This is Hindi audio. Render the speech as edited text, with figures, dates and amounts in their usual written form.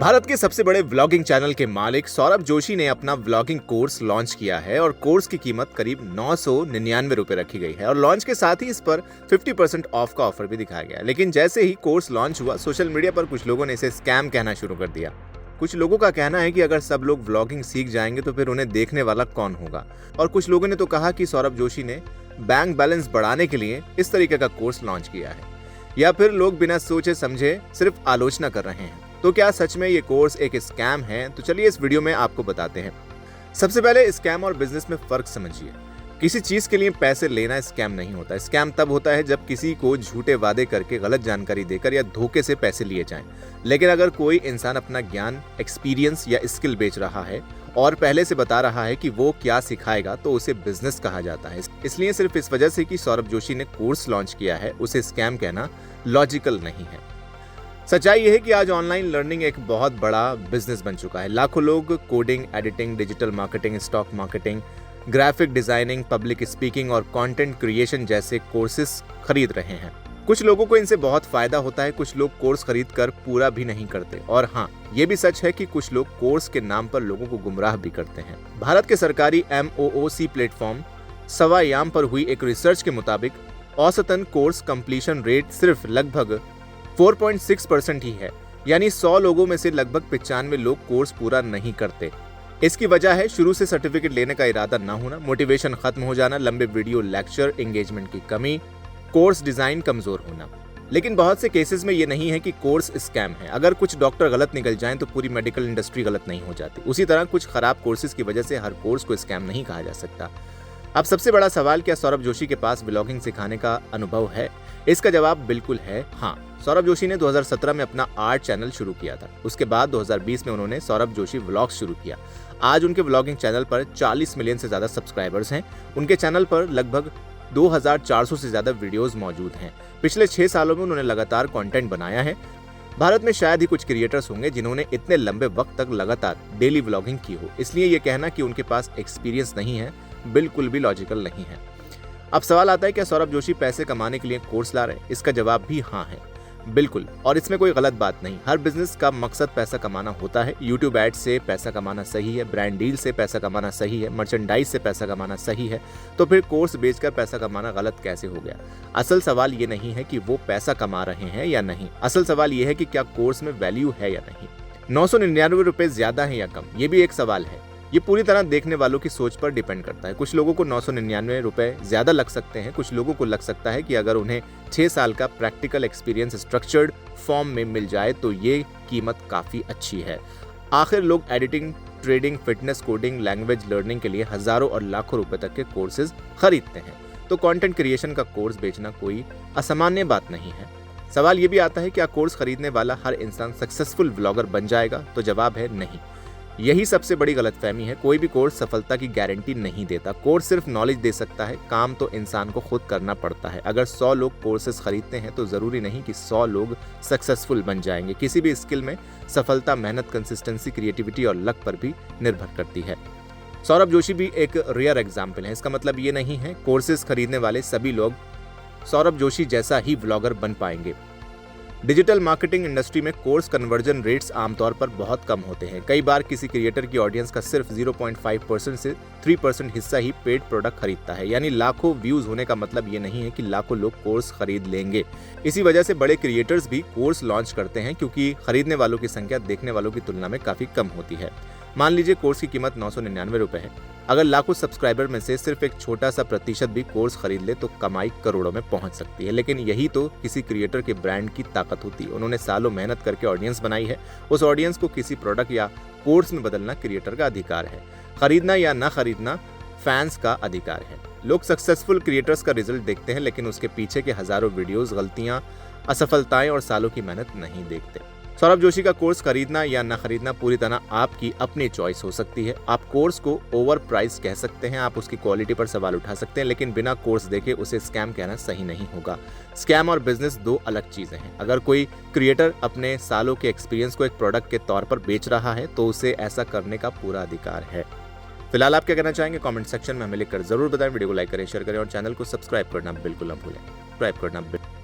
भारत के सबसे बड़े व्लॉगिंग चैनल के मालिक सौरभ जोशी ने अपना व्लॉगिंग कोर्स लॉन्च किया है और कोर्स की कीमत करीब 999 रुपए रखी गई है और लॉन्च के साथ ही इस पर 50% ऑफ का ऑफर भी दिखाया गया। लेकिन जैसे ही कोर्स लॉन्च हुआ, सोशल मीडिया पर कुछ लोगों ने इसे स्कैम कहना शुरू कर दिया। कुछ लोगों का कहना है कि अगर सब लोग व्लॉगिंग सीख जाएंगे तो फिर उन्हें देखने वाला कौन होगा, और कुछ लोगों ने तो कहा कि सौरभ जोशी ने बैंक बैलेंस बढ़ाने के लिए इस तरीके का कोर्स लॉन्च किया है, या फिर लोग बिना सोचे समझे सिर्फ आलोचना कर रहे हैं। तो क्या सच में ये कोर्स एक स्कैम है? तो चलिए इस वीडियो में आपको बताते हैं। सबसे पहले स्कैम और बिजनेस में फर्क समझिए। किसी चीज के लिए पैसे लेना स्कैम नहीं होता। स्कैम तब होता है जब किसी को झूठे वादे करके गलत जानकारी देकर या धोखे से पैसे लिए जाएं। लेकिन अगर कोई इंसान अपना ज्ञान, एक्सपीरियंस या स्किल बेच रहा है और पहले से बता रहा है कि वो क्या सिखाएगा, तो उसे बिजनेस कहा जाता है। इसलिए सिर्फ इस वजह से कि सौरभ जोशी ने कोर्स लॉन्च किया है, उसे स्कैम कहना लॉजिकल नहीं है। सच्चाई यह है कि आज ऑनलाइन लर्निंग एक बहुत बड़ा बिजनेस बन चुका है। लाखों लोग coding, editing, digital marketing, stock marketing, graphic designing, public speaking और कंटेंट क्रिएशन जैसे कोर्सेज खरीद रहे हैं। कुछ लोगों को इनसे बहुत फायदा होता है, कुछ लोग कोर्स खरीद कर पूरा भी नहीं करते। और हाँ, ये भी सच है कि कुछ लोग कोर्स के नाम पर लोगों को गुमराह भी करते हैं। भारत के सरकारी MOOC प्लेटफॉर्म सवायाम पर हुई एक रिसर्च के मुताबिक औसतन कोर्स कंप्लीशन रेट सिर्फ लगभग 4.6% ही है, यानी 100 लोगों में से लगभग 95 लोग कोर्स पूरा नहीं करते। इसकी वजह है शुरू से सर्टिफिकेट लेने का इरादा न होना, मोटिवेशन खत्म हो जाना, लंबे वीडियो लेक्चर, एंगेजमेंट की कमी, कोर्स डिजाइन कमजोर होना। लेकिन बहुत से केसेस में ये नहीं है कि कोर्स स्कैम है। अगर कुछ डॉक्टर गलत निकल जाएं तो पूरी मेडिकल इंडस्ट्री गलत नहीं हो जाती। उसी तरह कुछ खराब कोर्सेज की वजह से हर कोर्स को स्कैम नहीं कहा जा सकता। अब सबसे बड़ा सवाल, क्या सौरभ जोशी के पास व्लॉगिंग सिखाने का अनुभव है? इसका जवाब बिल्कुल है, हाँ। सौरभ जोशी ने 2017 में अपना आर्ट चैनल शुरू किया था। उसके बाद 2020 में उन्होंने सौरभ जोशी व्लॉग्स शुरू किया। आज उनके व्लॉगिंग चैनल पर 40 मिलियन से ज्यादा सब्सक्राइबर्स हैं। उनके चैनल पर लगभग 2400 से ज्यादा वीडियोस मौजूद हैं। पिछले 6 सालों में उन्होंने लगातार कंटेंट बनाया है। भारत में शायद ही कुछ क्रिएटर्स होंगे जिन्होंने इतने लंबे वक्त तक लगातार डेली व्लॉगिंग की हो। इसलिए ये कहना कि उनके पास एक्सपीरियंस नहीं है बिल्कुल भी लॉजिकल नहीं है। अब सवाल आता है, क्या सौरभ जोशी पैसे कमाने के लिए कोर्स ला रहे हैं? इसका जवाब भी हाँ है, बिल्कुल। और इसमें कोई गलत बात नहीं। हर बिजनेस का मकसद पैसा कमाना होता है। यूट्यूब एड से पैसा कमाना सही है, ब्रांड डील से पैसा कमाना सही है, मर्चेंडाइज से पैसा कमाना सही है। तो फिर कोर्स बेचकर पैसा कमाना गलत कैसे हो गया? असल सवाल ये नहीं है कि वो पैसा कमा रहे हैं या नहीं। असल सवाल ये है कि क्या कोर्स में वैल्यू है या नहीं। 999 रुपए ज्यादा है या कम, ये भी एक सवाल है। ये पूरी तरह देखने वालों की सोच पर डिपेंड करता है। कुछ लोगों को 999 रुपए ज्यादा लग सकते हैं, कुछ लोगों को लग सकता है कि अगर उन्हें 6 साल का प्रैक्टिकल एक्सपीरियंस स्ट्रक्चर्ड फॉर्म में मिल जाए तो ये कीमत काफी अच्छी है। आखिर लोग editing, trading, fitness, coding, language learning के लिए हजारों और लाखों रुपए तक के कोर्सेज खरीदते हैं। तो कंटेंट क्रिएशन का कोर्स बेचना कोई असामान्य बात नहीं है। सवाल ये भी आता है, क्या कोर्स खरीदने वाला हर इंसान सक्सेसफुल व्लॉगर बन जाएगा? तो जवाब है नहीं। यही सबसे बड़ी गलतफहमी है। कोई भी कोर्स सफलता की गारंटी नहीं देता। कोर्स सिर्फ नॉलेज दे सकता है, काम तो इंसान को खुद करना पड़ता है। अगर 100 लोग कोर्सेज खरीदते हैं तो जरूरी नहीं कि 100 लोग सक्सेसफुल बन जाएंगे। किसी भी स्किल में सफलता मेहनत, कंसिस्टेंसी, क्रिएटिविटी और लक पर भी निर्भर करती है। सौरभ जोशी भी एक रेयर एग्जाम्पल है। इसका मतलब ये नहीं है कोर्सेज खरीदने वाले सभी लोग सौरभ जोशी जैसा ही व्लॉगर बन पाएंगे। डिजिटल मार्केटिंग इंडस्ट्री में कोर्स कन्वर्जन रेट्स आमतौर पर बहुत कम होते हैं। कई बार किसी क्रिएटर की ऑडियंस का सिर्फ 0.5% से 3% हिस्सा ही पेड प्रोडक्ट खरीदता है। यानी लाखों व्यूज होने का मतलब ये नहीं है कि लाखों लोग कोर्स खरीद लेंगे। इसी वजह से बड़े क्रिएटर्स भी कोर्स लॉन्च करते हैं, क्योंकि खरीदने वालों की संख्या देखने वालों की तुलना में काफी कम होती है। मान लीजिए कोर्स की कीमत 999 रुपए है। अगर लाखों सब्सक्राइबर में से सिर्फ एक छोटा सा प्रतिशत भी कोर्स खरीद ले तो कमाई करोड़ों में पहुंच सकती है। लेकिन यही तो किसी क्रिएटर के ब्रांड की ताकत होती है। उन्होंने सालों मेहनत करके ऑडियंस बनाई है। उस ऑडियंस को किसी प्रोडक्ट या कोर्स में बदलना क्रिएटर का अधिकार है। खरीदना या ना खरीदना फैंस का अधिकार है। लोग सक्सेसफुल क्रिएटर्स का रिजल्ट देखते हैं, लेकिन उसके पीछे के हजारों वीडियोस, गलतियां, असफलताएं और सालों की मेहनत नहीं देखते। सौरभ जोशी का कोर्स खरीदना या न खरीदना पूरी तरह आपकी अपनी चॉइस हो सकती है। आप कोर्स को ओवर प्राइस कह सकते हैं, आप उसकी क्वालिटी पर सवाल उठा सकते हैं, लेकिन बिना कोर्स देखे उसे स्कैम कहना सही नहीं होगा। स्कैम और बिजनेस दो अलग चीजें हैं। अगर कोई क्रिएटर अपने सालों के एक्सपीरियंस को एक प्रोडक्ट के तौर पर बेच रहा है तो उसे ऐसा करने का पूरा अधिकार है। फिलहाल आप क्या कहना चाहेंगे कमेंट सेक्शन में हमें लिखकर जरूर बताएं। वीडियो को लाइक करें, शेयर करें और चैनल को सब्सक्राइब करना बिल्कुल न भूलें।